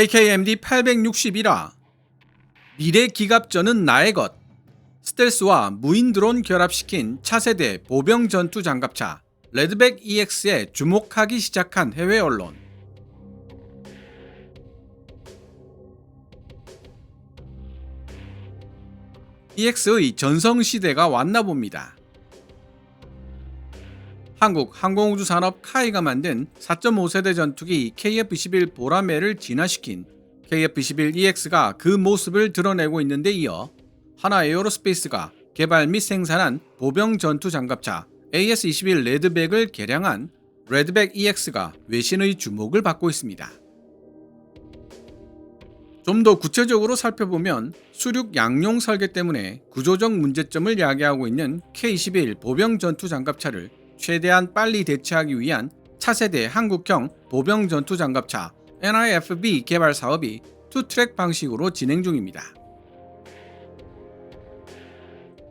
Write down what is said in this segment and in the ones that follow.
KKMD 861화 미래 기갑전은 나의 것. 스텔스와 무인 드론 결합시킨 차세대 보병 전투 장갑차 레드백 EX에 주목하기 시작한 해외 언론. EX의 전성시대가 왔나 봅니다. 한국 항공우주산업 카이가 만든 4.5세대 전투기 KF-21 보라매를 진화시킨 KF-21 EX가 그 모습을 드러내고 있는데 이어 하나에어로스페이스가 개발 및 생산한 보병 전투 장갑차 AS-21 레드백을 개량한 레드백 EX가 외신의 주목을 받고 있습니다. 좀 더 구체적으로 살펴보면 수륙 양용 설계 때문에 구조적 문제점을 야기하고 있는 K-21 보병 전투 장갑차를 최대한 빨리 대체하기 위한 차세대 한국형 보병 전투 장갑차 NIFB 개발 사업이 투트랙 방식으로 진행 중입니다.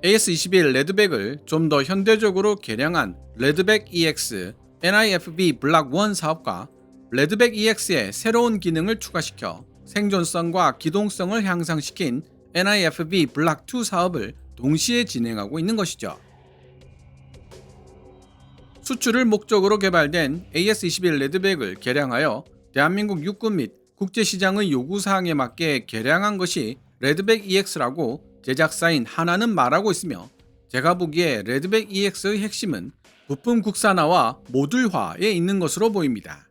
AS-21 레드백을 좀 더 현대적으로 개량한 레드백 EX NIFB 블락 1 사업과 레드백 EX에 새로운 기능을 추가시켜 생존성과 기동성을 향상시킨 NIFB 블락 2 사업을 동시에 진행하고 있는 것이죠. 수출을 목적으로 개발된 AS-21 레드백을 개량하여 대한민국 육군 및 국제시장의 요구사항에 맞게 개량한 것이 레드백 EX라고 제작사인 하나는 말하고 있으며, 제가 보기에 레드백 EX의 핵심은 부품 국산화와 모듈화에 있는 것으로 보입니다.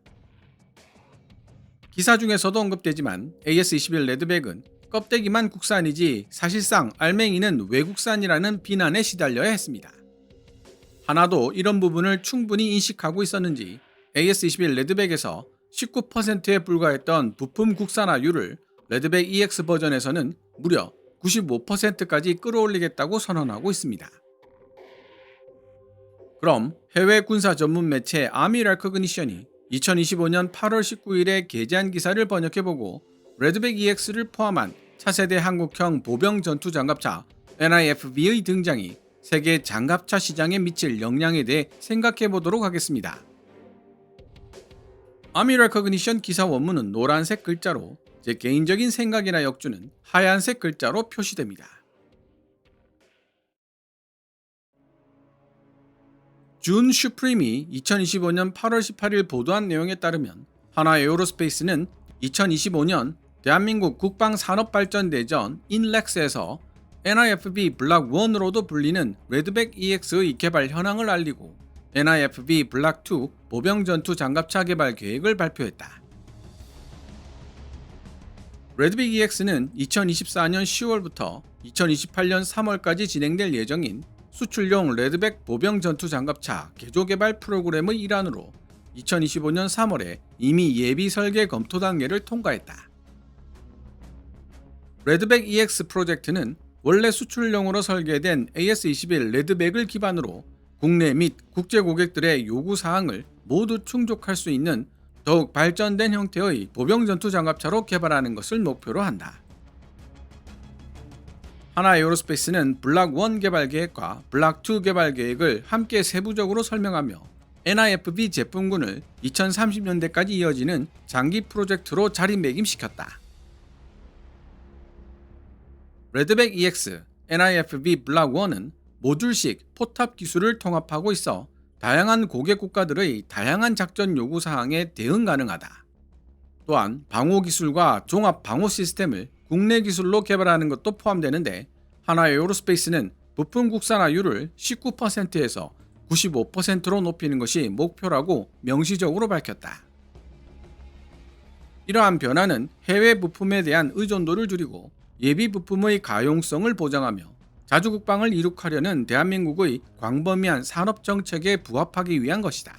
기사 중에서도 언급되지만 AS-21 레드백은 껍데기만 국산이지 사실상 알맹이는 외국산이라는 비난에 시달려야 했습니다. 하나도 이런 부분을 충분히 인식하고 있었는지 AS-21 레드백에서 19%에 불과했던 부품 국산화율을 레드백 EX 버전에서는 무려 95%까지 끌어올리겠다고 선언하고 있습니다. 그럼 해외 군사 전문 매체 아미 레커그니션이 2025년 8월 19일에 게재한 기사를 번역해보고 레드백 EX를 포함한 차세대 한국형 보병 전투 장갑차 NIFB의 등장이 세계 장갑차 시장에 미칠 영향에 대해 생각해보도록 하겠습니다. 아미 레커그니션 기사 원문은 노란색 글자로, 제 개인적인 생각이나 역주는 하얀색 글자로 표시됩니다. 준 슈프림이 2025년 8월 18일 보도한 내용에 따르면 하나에어로스페이스는 2025년 대한민국 국방산업발전대전 인렉스에서 NIFB 블락 1으로도 불리는 레드백 EX의 개발 현황을 알리고 NIFB 블락 2 보병 전투 장갑차 개발 계획을 발표했다. 레드백 EX는 2024년 10월부터 2028년 3월까지 진행될 예정인 수출용 레드백 보병 전투 장갑차 개조 개발 프로그램의 일환으로 2025년 3월에 이미 예비 설계 검토 단계를 통과했다. 레드백 EX 프로젝트는 원래 수출용으로 설계된 AS-21 레드백을 기반으로 국내 및 국제 고객들의 요구사항을 모두 충족할 수 있는 더욱 발전된 형태의 보병 전투 장갑차로 개발하는 것을 목표로 한다. 하나에어로스페이스는 블락 1 개발 계획과 블락 2 개발 계획을 함께 세부적으로 설명하며 NIFB 제품군을 2030년대까지 이어지는 장기 프로젝트로 자리매김시켰다. 레드백 EX NIFB 블락 1은 모듈식 포탑 기술을 통합하고 있어 다양한 고객 국가들의 다양한 작전 요구 사항에 대응 가능하다. 또한 방호 기술과 종합 방호 시스템을 국내 기술로 개발하는 것도 포함되는데, 하나에어로스페이스는 부품 국산화율을 19%에서 95%로 높이는 것이 목표라고 명시적으로 밝혔다. 이러한 변화는 해외 부품에 대한 의존도를 줄이고 예비 부품의 가용성을 보장하며 자주 국방을 이룩하려는 대한민국의 광범위한 산업 정책에 부합하기 위한 것이다.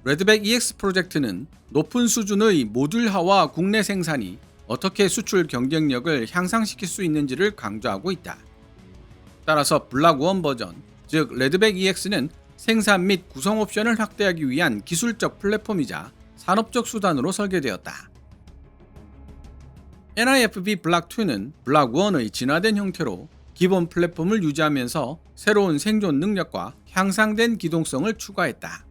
레드백 EX 프로젝트는 높은 수준의 모듈화와 국내 생산이 어떻게 수출 경쟁력을 향상시킬 수 있는지를 강조하고 있다. 따라서 블락 1 버전, 즉 레드백 EX는 생산 및 구성 옵션을 확대하기 위한 기술적 플랫폼이자 산업적 수단으로 설계되었다. NIFB 블락 2는 블락 1의 진화된 형태로 기본 플랫폼을 유지하면서 새로운 생존 능력과 향상된 기동성을 추가했다.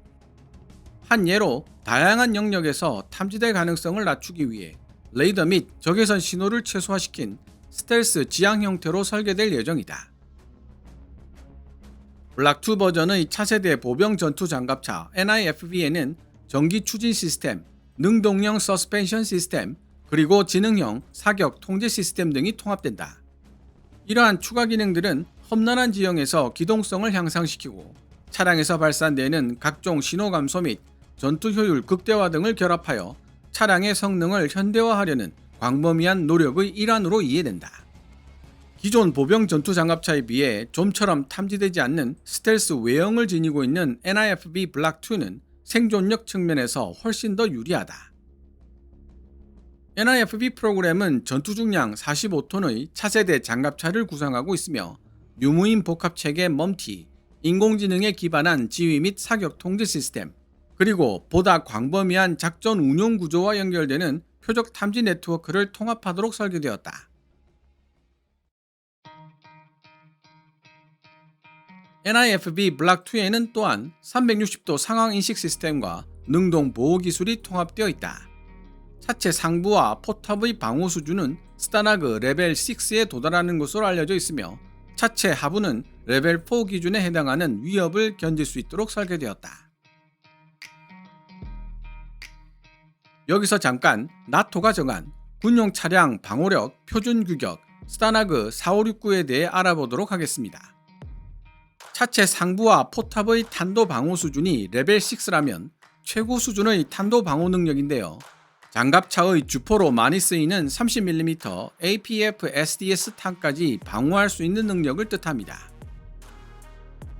한 예로 다양한 영역에서 탐지될 가능성을 낮추기 위해 레이더 및 적외선 신호를 최소화시킨 스텔스 지향 형태로 설계될 예정이다. 블락2 버전의 차세대 보병 전투 장갑차 NIFV에는 전기 추진 시스템, 능동형 서스펜션 시스템, 그리고 지능형 사격 통제 시스템 등이 통합된다. 이러한 추가 기능들은 험난한 지형에서 기동성을 향상시키고 차량에서 발산되는 각종 신호 감소 및 전투 효율 극대화 등을 결합하여 차량의 성능을 현대화하려는 광범위한 노력의 일환으로 이해된다. 기존 보병 전투 장갑차에 비해 좀처럼 탐지되지 않는 스텔스 외형을 지니고 있는 NIFV 블락2는 생존력 측면에서 훨씬 더 유리하다. NIFV 프로그램은 전투 중량 45톤의 차세대 장갑차를 구성하고 있으며 유무인 복합체계 멈티, 인공지능에 기반한 지휘 및 사격 통제 시스템, 그리고 보다 광범위한 작전 운용 구조와 연결되는 표적 탐지 네트워크를 통합하도록 설계되었다. NIFV 블락2에는 또한 360도 상황 인식 시스템과 능동 보호 기술이 통합되어 있다. 차체 상부와 포탑의 방호 수준은 스타나그 레벨 6에 도달하는 것으로 알려져 있으며 차체 하부는 레벨 4 기준에 해당하는 위협을 견딜 수 있도록 설계되었다. 여기서 잠깐 나토가 정한 군용 차량 방호력 표준 규격 스타나그 4569에 대해 알아보도록 하겠습니다. 차체 상부와 포탑의 탄도 방호 수준이 레벨 6라면 최고 수준의 탄도 방호 능력인데요. 장갑차의 주포로 많이 쓰이는 30mm APF SDS 탄까지 방어할 수 있는 능력을 뜻합니다.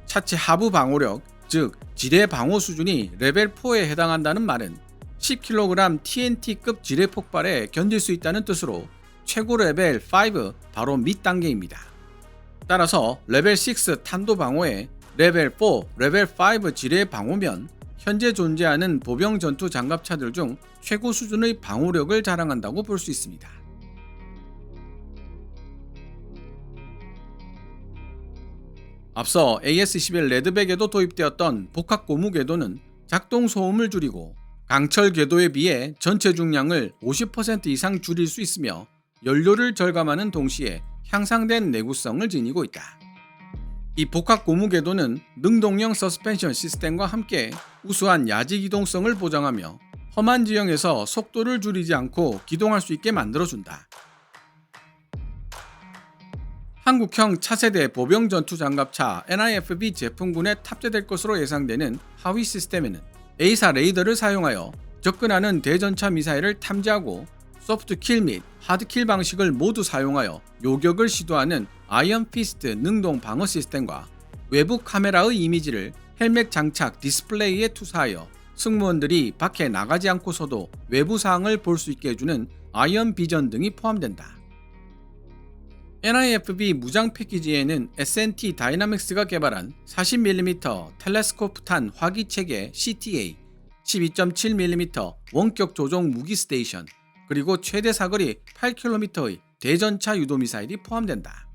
차체 하부 방호력, 즉 지뢰 방호 수준이 레벨 4에 해당한다는 말은 10kg TNT급 지뢰 폭발에 견딜 수 있다는 뜻으로 최고 레벨 5 바로 밑 단계입니다. 따라서 레벨 6 탄도 방호에 레벨 4, 레벨 5 지뢰 방호면 현재 존재하는 보병 전투 장갑차들 중 최고 수준의 방호력을 자랑한다고 볼 수 있습니다. 앞서 AS-11 레드백에도 도입되었던 복합 고무 궤도는 작동 소음을 줄이고 강철 궤도에 비해 전체 중량을 50% 이상 줄일 수 있으며 연료를 절감하는 동시에 향상된 내구성을 지니고 있다. 이 복합 고무 궤도는 능동형 서스펜션 시스템과 함께 우수한 야지 기동성을 보장하며 험한 지형에서 속도를 줄이지 않고 기동할 수 있게 만들어준다. 한국형 차세대 보병 전투 장갑차 NIFV 제품군에 탑재될 것으로 예상되는 하위 시스템에는 A사 레이더를 사용하여 접근하는 대전차 미사일을 탐지하고 소프트킬 및 하드킬 방식을 모두 사용하여 요격을 시도하는 아이언 피스트 능동 방어 시스템과 외부 카메라의 이미지를 헬멧 장착 디스플레이에 투사하여 승무원들이 밖에 나가지 않고서도 외부 사항을 볼 수 있게 해주는 아이언 비전 등이 포함된다. NIFV 무장 패키지에는 S&T 다이나믹스가 개발한 40mm 텔레스코프탄 화기체계 CTA, 12.7mm 원격 조종 무기 스테이션, 그리고 최대 사거리 8km의 대전차 유도미사일이 포함된다.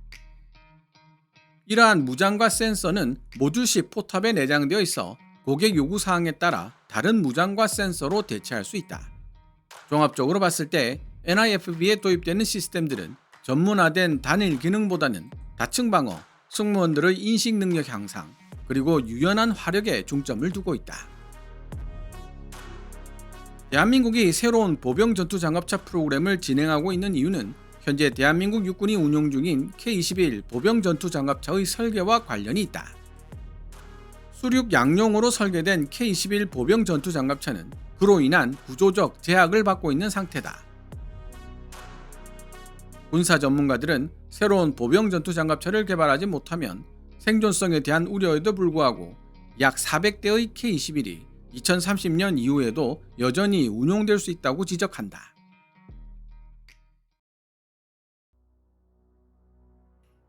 이러한 무장과 센서는 모듈식 포탑에 내장되어 있어 고객 요구사항에 따라 다른 무장과 센서로 대체할 수 있다. 종합적으로 봤을 때 NIFV에 도입되는 시스템들은 전문화된 단일 기능보다는 다층 방어, 승무원들의 인식 능력 향상, 그리고 유연한 화력에 중점을 두고 있다. 대한민국이 새로운 보병 전투 장갑차 프로그램을 진행하고 있는 이유는 현재 대한민국 육군이 운용 중인 K-21 보병 전투 장갑차의 설계와 관련이 있다. 수륙 양용으로 설계된 K-21 보병 전투 장갑차는 그로 인한 구조적 제약을 받고 있는 상태다. 군사 전문가들은 새로운 보병 전투 장갑차를 개발하지 못하면 생존성에 대한 우려에도 불구하고 약 400대의 K-21이 2030년 이후에도 여전히 운용될 수 있다고 지적한다.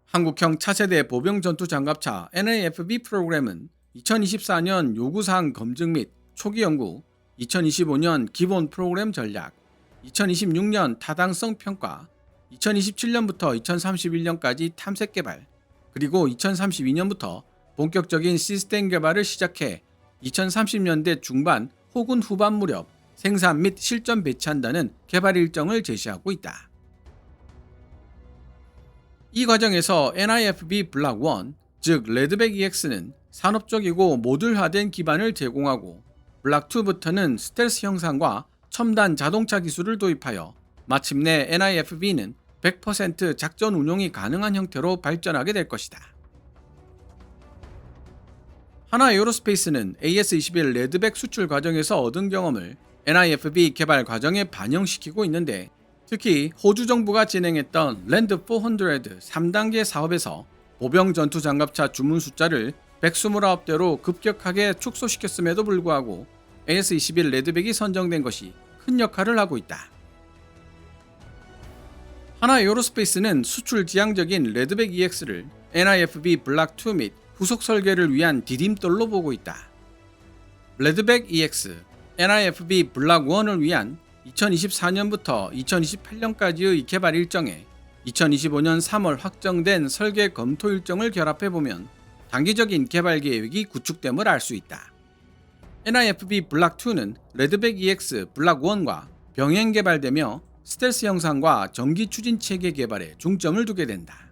한국형 차세대 보병 전투 장갑차 NAFV 프로그램은 2024년 요구사항 검증 및 초기 연구, 2025년 기본 프로그램 전략, 2026년 타당성 평가, 2027년부터 2031년까지 탐색 개발, 그리고 2032년부터 본격적인 시스템 개발을 시작해 2030년대 중반 혹은 후반 무렵 생산 및 실전 배치한다는 개발 일정을 제시하고 있다. 이 과정에서 NIFV 블락 1, 즉 레드백 EX는 산업적이고 모듈화된 기반을 제공하고 블락 2부터는 스텔스 형상과 첨단 자동차 기술을 도입하여 마침내 NIFV는 100% 작전 운용이 가능한 형태로 발전하게 될 것이다. 하나에어로스페이스는 AS-21 레드백 수출 과정에서 얻은 경험을 NIFV 개발 과정에 반영시키고 있는데, 특히 호주 정부가 진행했던 랜드 400 3단계 사업에서 보병 전투 장갑차 주문 숫자를 129대로 급격하게 축소시켰음에도 불구하고 AS-21 레드백이 선정된 것이 큰 역할을 하고 있다. 하나에어로스페이스는 수출 지향적인 레드백 EX를 NIFV 블락 2 및 후속 설계를 위한 디딤돌로 보고 있다. 레드백 EX, NIFV 블락 1을 위한 2024년부터 2028년까지의 개발 일정에 2025년 3월 확정된 설계 검토 일정을 결합해보면 단기적인 개발 계획이 구축됨을 알 수 있다. NIFV 블락 2는 레드백 EX 블락 1과 병행 개발되며 스텔스 형상과 전기 추진 체계 개발에 중점을 두게 된다.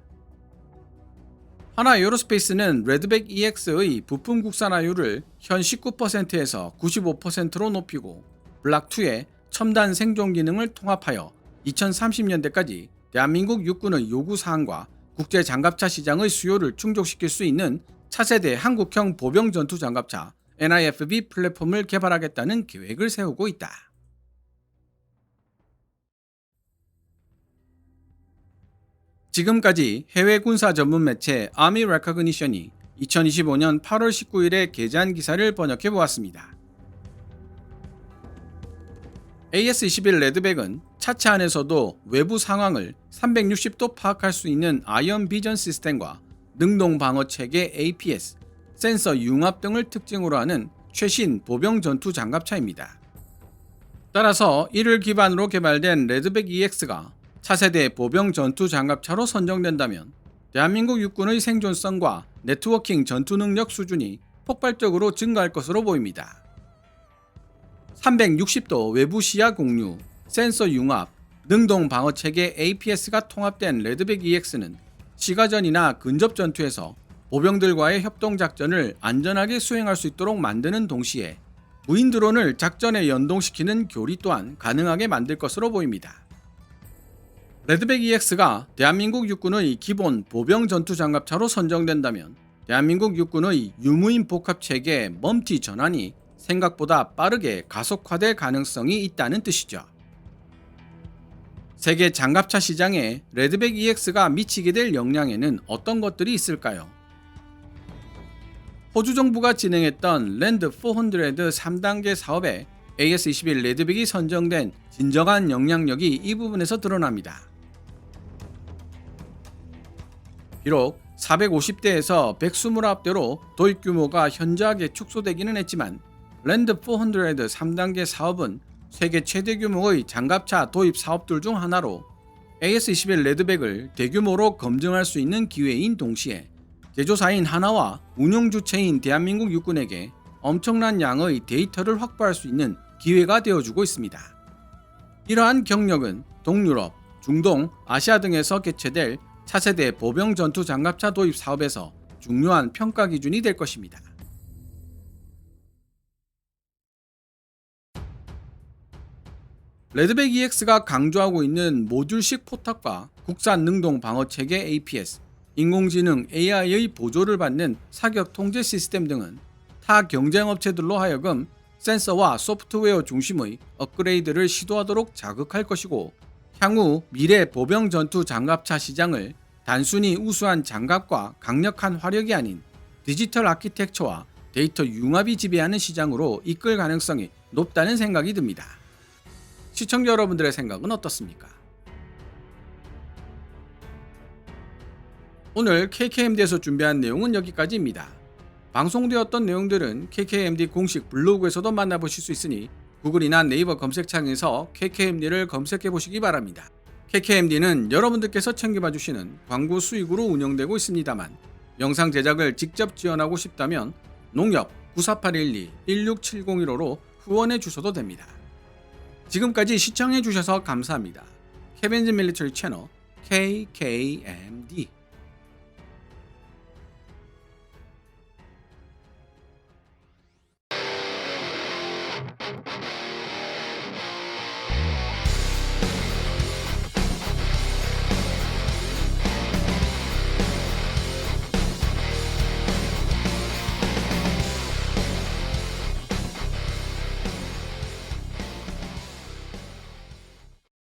하나에어로스페이스는 레드백 EX의 부품 국산화율을 현 19%에서 95%로 높이고 블락 2의 첨단 생존 기능을 통합하여 2030년대까지 대한민국 육군의 요구사항과 국제 장갑차 시장의 수요를 충족시킬 수 있는 차세대 한국형 보병 전투 장갑차 NIFV 플랫폼을 개발하겠다는 계획을 세우고 있다. 지금까지 해외 군사 전문 매체 Army Recognition이 2025년 8월 19일에 게재한 기사를 번역해 보았습니다. AS-21 레드백은 차체 안에서도 외부 상황을 360도 파악할 수 있는 아이언 비전 시스템과 능동 방어 체계 APS, 센서 융합 등을 특징으로 하는 최신 보병 전투 장갑차입니다. 따라서 이를 기반으로 개발된 레드백 EX가 차세대 보병 전투 장갑차로 선정된다면 대한민국 육군의 생존성과 네트워킹 전투 능력 수준이 폭발적으로 증가할 것으로 보입니다. 360도 외부 시야 공유, 센서 융합, 능동 방어 체계 APS가 통합된 레드백 EX는 시가전이나 근접 전투에서 보병들과의 협동 작전을 안전하게 수행할 수 있도록 만드는 동시에 무인 드론을 작전에 연동시키는 교리 또한 가능하게 만들 것으로 보입니다. 레드백 EX가 대한민국 육군의 기본 보병 전투 장갑차로 선정된다면 대한민국 육군의 유무인 복합 체계 멈티 전환이 생각보다 빠르게 가속화될 가능성이 있다는 뜻이죠. 세계 장갑차 시장에 레드백 EX가 미치게 될 영향에는 어떤 것들이 있을까요? 호주 정부가 진행했던 랜드 400 3단계 사업에 AS-21 레드백이 선정된 진정한 영향력이 이 부분에서 드러납니다. 비록 450대에서 129대로 도입 규모가 현저하게 축소되기는 했지만 랜드 400 3단계 사업은 세계 최대 규모의 장갑차 도입 사업들 중 하나로 AS-21 레드백을 대규모로 검증할 수 있는 기회인 동시에 제조사인 하나와 운용 주체인 대한민국 육군에게 엄청난 양의 데이터를 확보할 수 있는 기회가 되어주고 있습니다. 이러한 경력은 동유럽, 중동, 아시아 등에서 개최될 차세대 보병 전투 장갑차 도입 사업에서 중요한 평가 기준이 될 것입니다. 레드백 EX가 강조하고 있는 모듈식 포탑과 국산 능동 방어 체계 APS, 인공지능 AI의 보조를 받는 사격 통제 시스템 등은 타 경쟁 업체들로 하여금 센서와 소프트웨어 중심의 업그레이드를 시도하도록 자극할 것이고, 향후 미래 보병 전투 장갑차 시장을 단순히 우수한 장갑과 강력한 화력이 아닌 디지털 아키텍처와 데이터 융합이 지배하는 시장으로 이끌 가능성이 높다는 생각이 듭니다. 시청자 여러분들의 생각은 어떻습니까? 오늘 KKMD에서 준비한 내용은 여기까지입니다. 방송되었던 내용들은 KKMD 공식 블로그에서도 만나보실 수 있으니 구글이나 네이버 검색창에서 KKMD를 검색해 보시기 바랍니다. KKMD는 여러분들께서 챙겨봐 주시는 광고 수익으로 운영되고 있습니다만, 영상 제작을 직접 지원하고 싶다면 농협 948112-16701호로 후원해 주셔도 됩니다. 지금까지 시청해 주셔서 감사합니다. 케빈즈 밀리터리 채널 KKMD